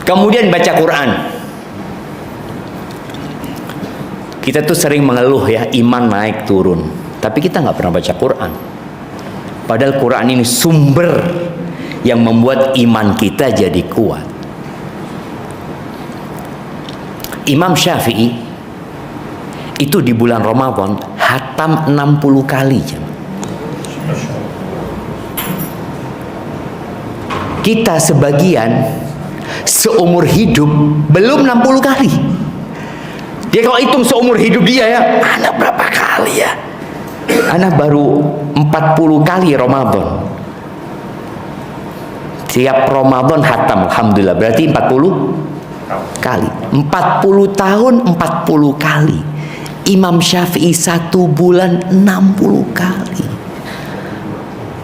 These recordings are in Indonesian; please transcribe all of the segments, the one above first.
Kemudian baca Quran. Kita tuh sering mengeluh ya, iman naik turun, tapi kita nggak pernah baca Quran. Padahal Quran ini sumber yang membuat iman kita jadi kuat. Imam Syafi'i itu di bulan Ramadan hatam 60 kali. Kita sebagian seumur hidup belum 60 kali. Dia kalau hitung seumur hidup dia ya, anak berapa kali ya? Anak baru 40 kali Ramadan. Tiap Ramadan hatam, alhamdulillah, berarti 40 kali. 40 tahun 40 kali. Imam Syafi'i 1 bulan 60 kali.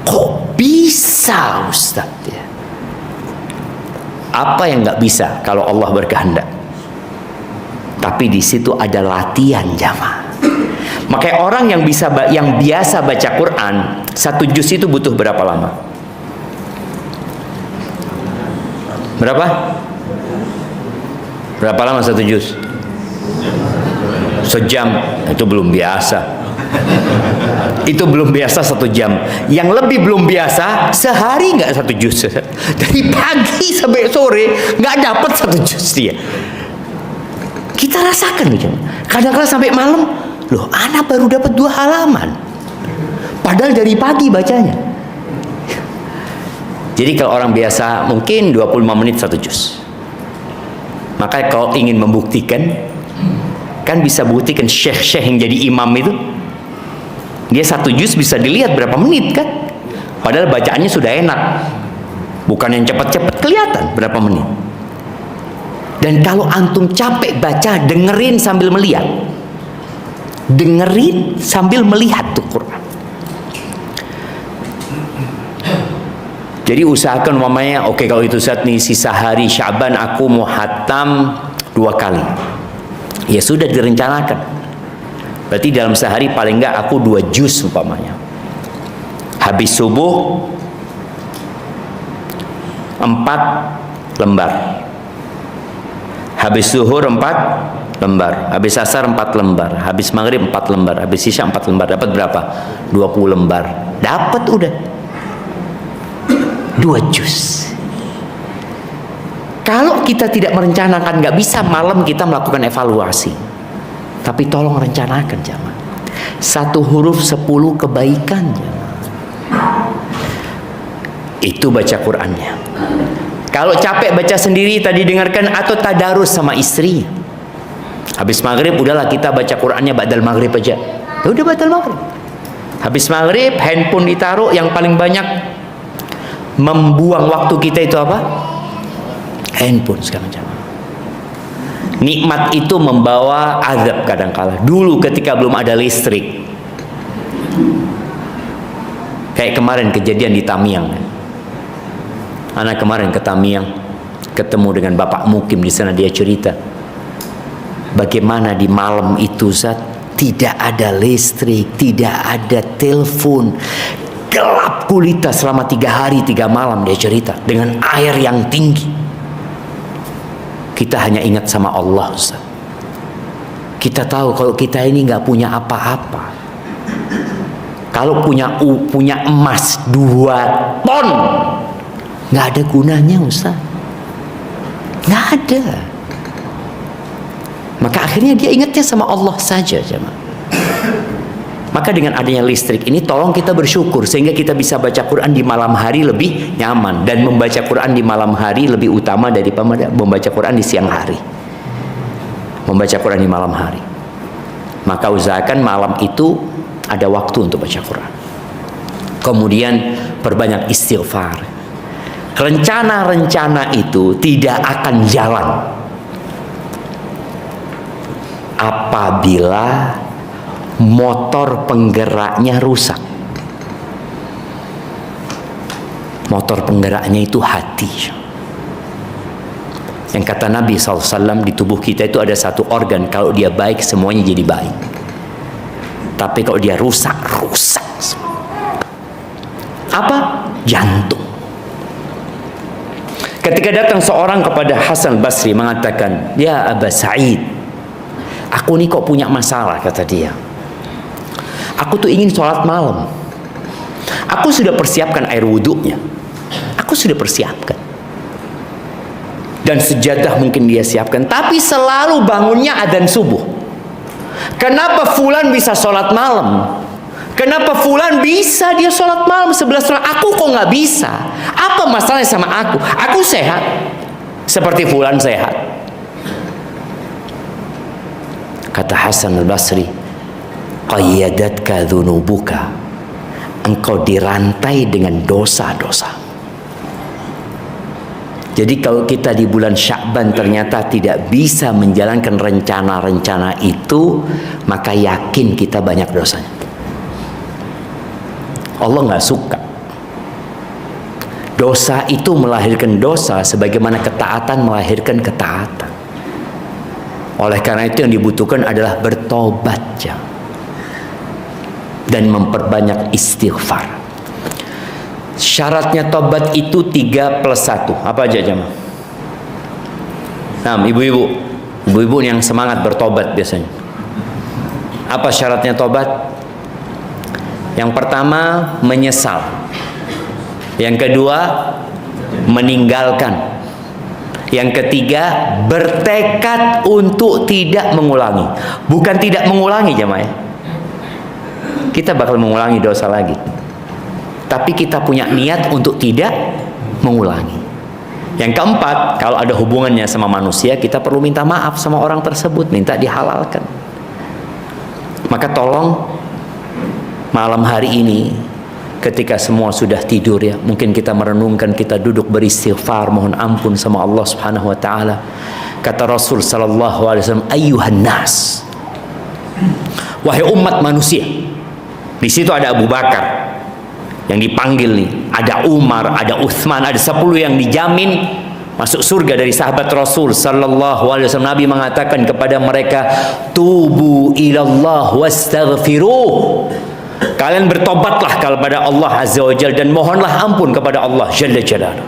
Kok bisa, Ustaz ya? Apa yang nggak bisa kalau Allah berkehendak? Tapi di situ ada latihan, jamaah. Makanya orang yang biasa baca Quran, 1 juz itu butuh berapa lama? Berapa? Berapa lama 1 juz? Sejam. Itu belum biasa. Itu belum biasa 1 jam. Yang lebih belum biasa, sehari nggak 1 juz. Dari pagi sampai sore nggak dapat 1 juz dia. Kita rasakan gitu. Kadang-kadang sampai malam, loh, anak baru dapat 2 halaman. Padahal dari pagi bacanya. Jadi kalau orang biasa mungkin 25 menit 1 juz. Maka kalau ingin membuktikan, kan bisa buktikan syekh-syekh yang jadi imam itu, dia 1 juz bisa dilihat berapa menit kan. Padahal bacaannya sudah enak. Bukan yang cepat-cepat, kelihatan berapa menit. Dan kalau antum capek baca, dengerin sambil melihat. Dengerin sambil melihat tuh Quran. Jadi usahakan umpamanya, oke, kalau itu saat nih sisa hari Syaban aku mau hatam 2 kali. Ya sudah direncanakan. Berarti dalam sehari paling enggak aku 2 juz umpamanya. Habis subuh 4 lembar. Habis zuhur 4 lembar, habis asar 4 lembar, habis maghrib 4 lembar, habis isya 4 lembar. Dapat berapa? 20 lembar. Dapat udah 2 juz. Kalau kita tidak merencanakan, nggak bisa malam kita melakukan evaluasi. Tapi tolong rencanakan, jamaah. 1 huruf 10 kebaikan, jamaah. Itu baca Qurannya. Kalau capek baca sendiri, tadi dengarkan, atau tadarus sama istri. Habis maghrib udahlah kita baca Qurannya ba'dal maghrib aja. Ya udah ba'dal maghrib. Habis maghrib handphone ditaruh, yang paling banyak membuang waktu kita itu apa? Handphone sekarang, jamaah. Nikmat itu membawa azab kadangkala. Dulu ketika belum ada listrik, kayak kemarin kejadian di Tamiang. Anak kemarin ke Tamiang, ketemu dengan Bapak Mukim di sana, dia cerita bagaimana di malam itu tidak ada listrik, tidak ada telepon, gelap gulita selama 3 hari 3 malam. Dia cerita dengan air yang tinggi. Kita hanya ingat sama Allah, Ustaz. Kita tahu kalau kita ini nggak punya apa-apa. Kalau punya emas 2 ton, nggak ada gunanya, Ustaz. Nggak ada. Maka akhirnya dia ingatnya sama Allah saja, jemaah. Maka dengan adanya listrik ini, tolong kita bersyukur sehingga kita bisa baca Quran di malam hari lebih nyaman, dan membaca Quran di malam hari lebih utama daripada membaca Quran di siang hari. Membaca Quran di malam hari. Maka usahakan malam itu ada waktu untuk baca Quran. Kemudian perbanyak istighfar. Rencana-rencana itu tidak akan jalan apabila motor penggeraknya rusak. Motor penggeraknya itu hati. Yang kata Nabi SAW, di tubuh kita itu ada 1 organ, kalau dia baik semuanya jadi baik. Tapi kalau dia rusak, rusak semua. Apa? Jantung. Ketika datang seorang kepada Hasan Basri mengatakan, "Ya Aba Sa'id, aku nih kok punya masalah," kata dia. "Aku tuh ingin sholat malam. Aku sudah persiapkan air wudhunya. Aku sudah persiapkan. Dan sejadah mungkin dia siapkan. Tapi selalu bangunnya adzan subuh. Kenapa fulan bisa sholat malam? Kenapa fulan bisa dia sholat malam 11 rakaat? Aku kok nggak bisa? Apa masalahnya sama aku? Aku sehat. Seperti fulan sehat." Kata Hasan al-Basri, "Qayyadatka dhunubuka." Engkau dirantai dengan dosa-dosa. Jadi kalau kita di bulan Sya'ban ternyata tidak bisa menjalankan rencana-rencana itu, maka yakin kita banyak dosanya. Allah nggak suka. Dosa itu melahirkan dosa, sebagaimana ketaatan melahirkan ketaatan. Oleh karena itu yang dibutuhkan adalah bertobat dan memperbanyak istighfar. Syaratnya tobat itu 3+1. Apa aja jemaah? Nah, ibu-ibu yang semangat bertobat biasanya. Apa syaratnya tobat? Yang pertama, menyesal. Yang kedua, meninggalkan. Yang ketiga, bertekad untuk tidak mengulangi. Bukan tidak mengulangi jemaah ya. Kita bakal mengulangi dosa lagi. Tapi kita punya niat untuk tidak mengulangi. Yang keempat, kalau ada hubungannya sama manusia, kita perlu minta maaf sama orang tersebut, minta dihalalkan. Maka tolong malam hari ini, ketika semua sudah tidur ya, mungkin kita merenungkan, kita duduk beristighfar, mohon ampun sama Allah Subhanahu wa taala. Kata Rasul sallallahu alaihi wasallam, "Ayyuhan nas." Wahai umat manusia. Di situ ada Abu Bakar yang dipanggil nih, ada Umar, ada Utsman, ada 10 yang dijamin masuk surga dari sahabat Rasul sallallahu alaihi wasallam. Nabi mengatakan kepada mereka, "Tubu ilallah wastaghfiruh." Kalian bertobatlah kepada Allah Azza wa Jalla dan mohonlah ampun kepada Allah Jalla Jalaluhu.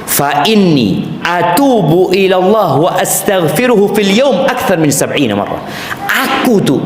Fa inni atubu ilallah wa astaghfiruhu fil yawm akthar min 70 marrah. Aku tuh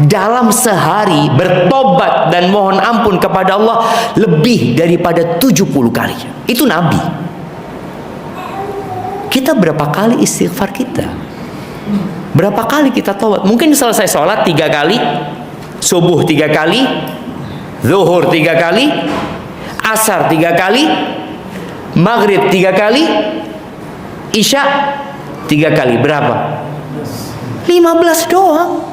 dalam sehari bertobat dan mohon ampun kepada Allah lebih daripada 70 kali. Itu Nabi. Kita berapa kali istighfar kita? Berapa kali kita tobat? Mungkin selesai sholat 3 kali, subuh 3 kali, zuhur 3 kali, asar 3 kali, maghrib 3 kali, isya 3 kali. Berapa? 15 doang.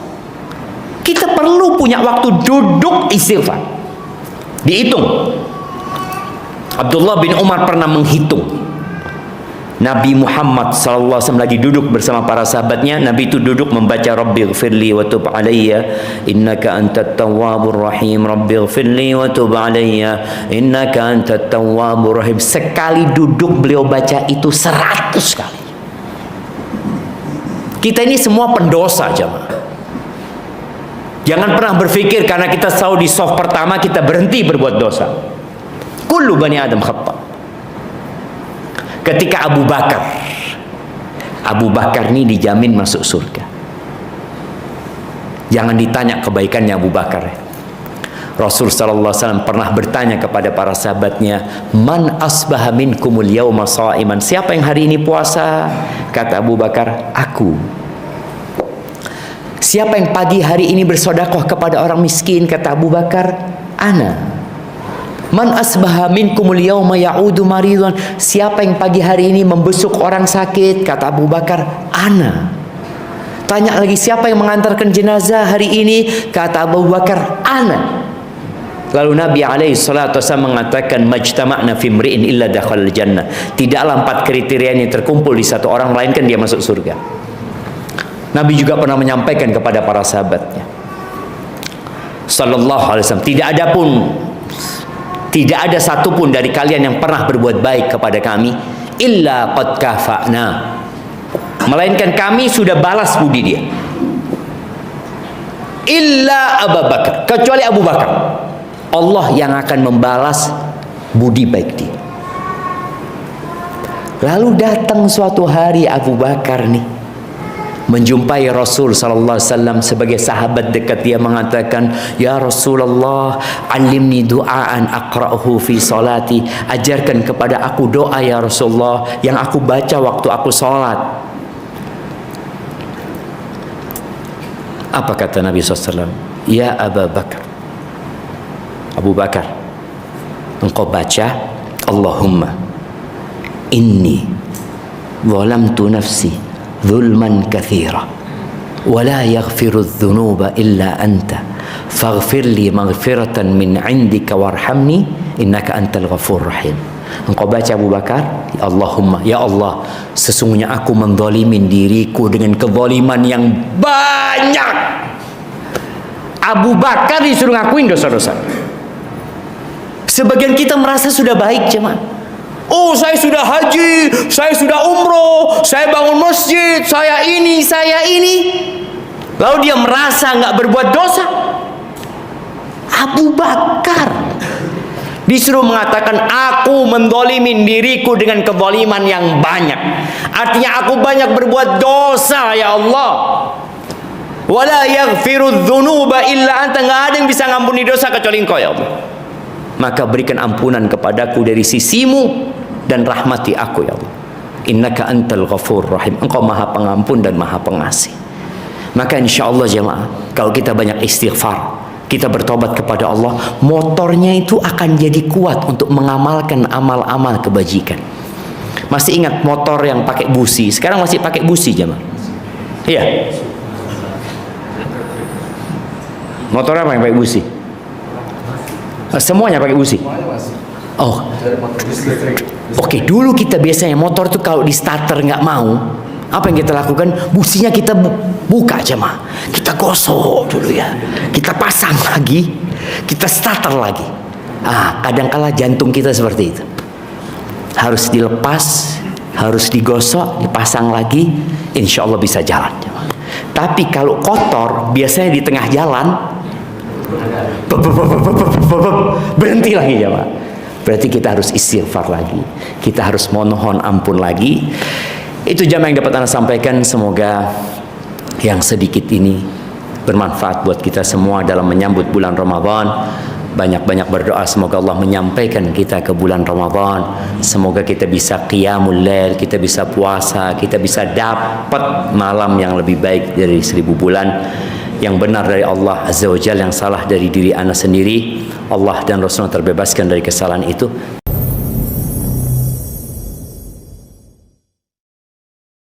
Kita perlu punya waktu duduk istighfar. Dihitung. Abdullah bin Umar pernah menghitung. Nabi Muhammad SAW lagi duduk bersama para sahabatnya. Nabi itu duduk membaca Rabbighfirli wa tub alayya innaka antat tawwabur rahim. Rabbighfirli wa tub alayya innaka antat tawwabur rahim. Sekali duduk beliau baca itu 100 kali. Kita ini semua pendosa jemaah. Jangan pernah berpikir karena kita selalu di soft pertama kita berhenti berbuat dosa. Kullu bani Adam khata'. Ketika Abu Bakar ini dijamin masuk surga. Jangan ditanya kebaikannya Abu Bakar. Rasul sallallahu alaihi wasallam pernah bertanya kepada para sahabatnya, "Man asbaha minkumul yawma sha'iman?" Siapa yang hari ini puasa? Kata Abu Bakar, "Aku." Siapa yang pagi hari ini bersedekah kepada orang miskin? Kata Abu Bakar, "Ana." Man asbaha minkumul yawma ya'udu maridan? Siapa yang pagi hari ini membesuk orang sakit? Kata Abu Bakar, "Ana." Tanya lagi, siapa yang mengantarkan jenazah hari ini? Kata Abu Bakar, "Ana." Lalu Nabi SAW mengatakan, "Majtama'na fi imri'in illa dakhalal jannah." Tidaklah 4 kriteria ini terkumpul di satu orang, melainkan dia masuk surga. Nabi juga pernah menyampaikan kepada para sahabatnya sallallahu alaihi wasallam, tidak ada satupun dari kalian yang pernah berbuat baik kepada kami illa qad kafa'na, melainkan kami sudah balas budi dia. Illa Abu Bakar, kecuali Abu Bakar, Allah yang akan membalas budi baik dia. Lalu datang suatu hari Abu Bakar nih menjumpai Rasul sallallahu alaihi wasallam sebagai sahabat dekat. Dia mengatakan, "Ya Rasulullah, alimni du'aan aqra'uhu fi salati." Ajarkan kepada aku doa ya Rasulullah yang aku baca waktu aku salat. Apa kata Nabi SAW? Ya Abu Bakar, Abu Bakar, engkau baca, Allahumma inni zalamtu nafsi zulman kathira wa la yaghfiru dhunuba illa anta faghfir li maghfiratan min indika warhamni innaka antal ghafur rahim. Engkau baca Abu Bakar, Allahumma, ya Allah, sesungguhnya aku menzalimin diriku dengan kezaliman yang banyak. Abu Bakar disuruh ngakuin dosa-dosa. Sebagian kita merasa sudah baik, jemaah. Oh, saya sudah haji, saya sudah umroh, saya bangun masjid, saya ini, saya ini. Lalu dia merasa nggak berbuat dosa. Abu Bakar disuruh mengatakan, aku menzalimin diriku dengan kezaliman yang banyak. Artinya aku banyak berbuat dosa ya Allah. Wala yaghfiru dzunuba illa anta, enggak ada yang bisa ngampuni dosa kecuali Engkau ya Allah. Maka berikan ampunan kepadaku dari sisimu dan rahmati aku ya Allah. Innaka antal ghafur rahim. Engkau Maha Pengampun dan Maha Pengasih. Maka insyaallah jemaah, kalau kita banyak istighfar, kita bertobat kepada Allah, motornya itu akan jadi kuat untuk mengamalkan amal-amal kebajikan. Masih ingat motor yang pakai busi? Sekarang masih pakai busi jemaah? Iya. Motor apa yang pakai busi? Semuanya pakai busi. Oh, oke. Dulu kita biasanya motor tuh kalau di starter nggak mau, apa yang kita lakukan? Businya kita buka jemaah, kita gosok dulu ya, kita pasang lagi, kita starter lagi. Kadang-kala jantung kita seperti itu, harus dilepas, harus digosok, dipasang lagi, insya Allah bisa jalan jemaah. Tapi kalau kotor, biasanya di tengah jalan berhenti lagi ya Pak. Berarti kita harus istighfar lagi, kita harus mohon ampun lagi. Itu jamaah yang dapat Anda sampaikan. Semoga yang sedikit ini bermanfaat buat kita semua dalam menyambut bulan Ramadan. Banyak-banyak berdoa semoga Allah menyampaikan kita ke bulan Ramadan. Semoga kita bisa qiyamul lail, kita bisa puasa, kita bisa dapat malam yang lebih baik dari 1000 bulan. Yang benar dari Allah Azza wa Jalla, yang salah dari diri Anda sendiri. Allah dan Rasulullah terbebaskan dari kesalahan itu.